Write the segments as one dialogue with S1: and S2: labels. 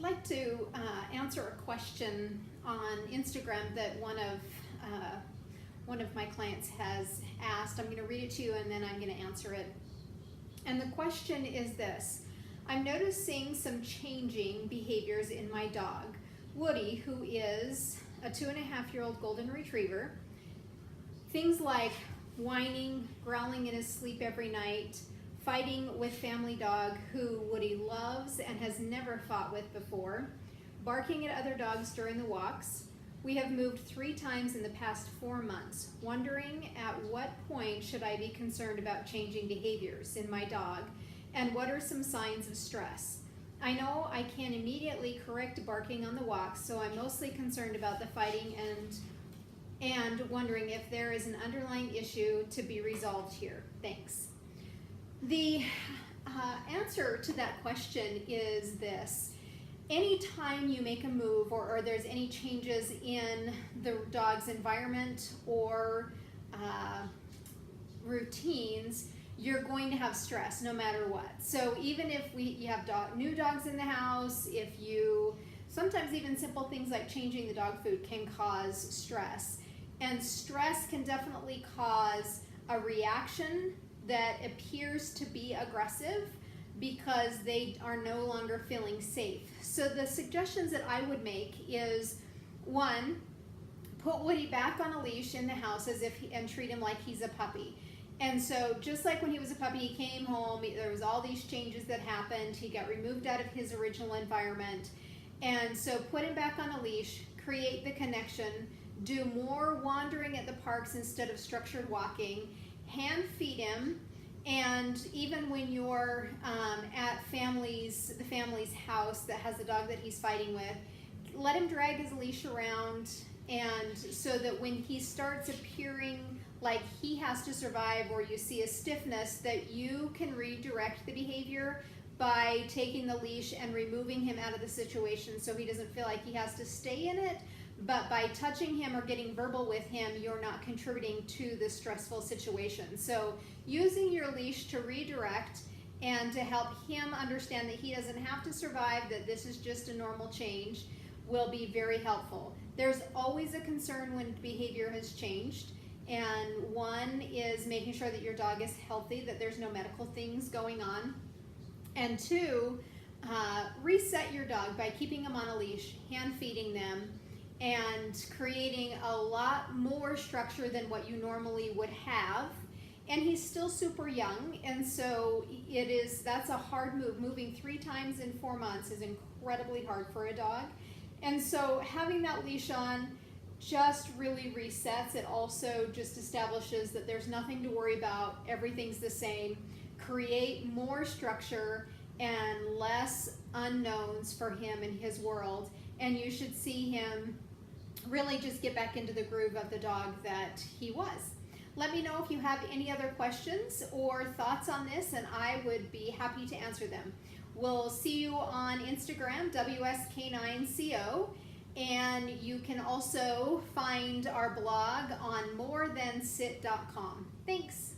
S1: like to answer a question on Instagram that one of my clients has asked. I'm going to read it to you and then I'm going to answer it. And the question is this: I'm noticing some changing behaviors in my dog, Woody, who is a 2.5-year-old golden retriever. Things like whining, growling in his sleep every night, fighting with family dog who Woody loves and has never fought with before, barking at other dogs during the walks. We have moved 3 times in the past 4 months, wondering at what point should I be concerned about changing behaviors in my dog, and what are some signs of stress. I know I can immediately correct barking on the walks, so I'm mostly concerned about the fighting and wondering if there is an underlying issue to be resolved here. Thanks. The answer to that question is this: anytime you make a move or there's any changes in the dog's environment or routines, you're going to have stress no matter what. So even if you have new dogs in the house, sometimes even simple things like changing the dog food can cause stress. And stress can definitely cause a reaction that appears to be aggressive because they are no longer feeling safe. So the suggestions that I would make is, 1, put Woody back on a leash in the house and treat him like he's a puppy. And so just like when he was a puppy, he came home, there was all these changes that happened, he got removed out of his original environment. And so put him back on a leash, create the connection, do more wandering at the parks instead of structured walking, hand feed him, and even when you're at the family's house that has a dog that he's fighting with, let him drag his leash around, and so that when he starts appearing like he has to survive, or you see a stiffness, that you can redirect the behavior by taking the leash and removing him out of the situation so he doesn't feel like he has to stay in it. But by touching him or getting verbal with him, you're not contributing to the stressful situation. So using your leash to redirect and to help him understand that he doesn't have to survive, that this is just a normal change, will be very helpful. There's always a concern when behavior has changed. And 1 is making sure that your dog is healthy, that there's no medical things going on. And 2, reset your dog by keeping them on a leash, hand feeding them, and creating a lot more structure than what you normally would have. And he's still super young, and so that's a hard move. Moving 3 times in 4 months is incredibly hard for a dog. And so having that leash on just really resets. It also just establishes that there's nothing to worry about, everything's the same. Create more structure and less unknowns for him in his world, and you should see him really just get back into the groove of the dog that he was. Let me know if you have any other questions or thoughts on this, and I would be happy to answer them. We'll see you on Instagram, WSK9CO, and you can also find our blog on morethansit.com. Thanks.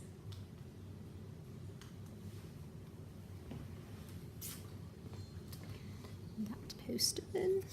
S2: That's posted.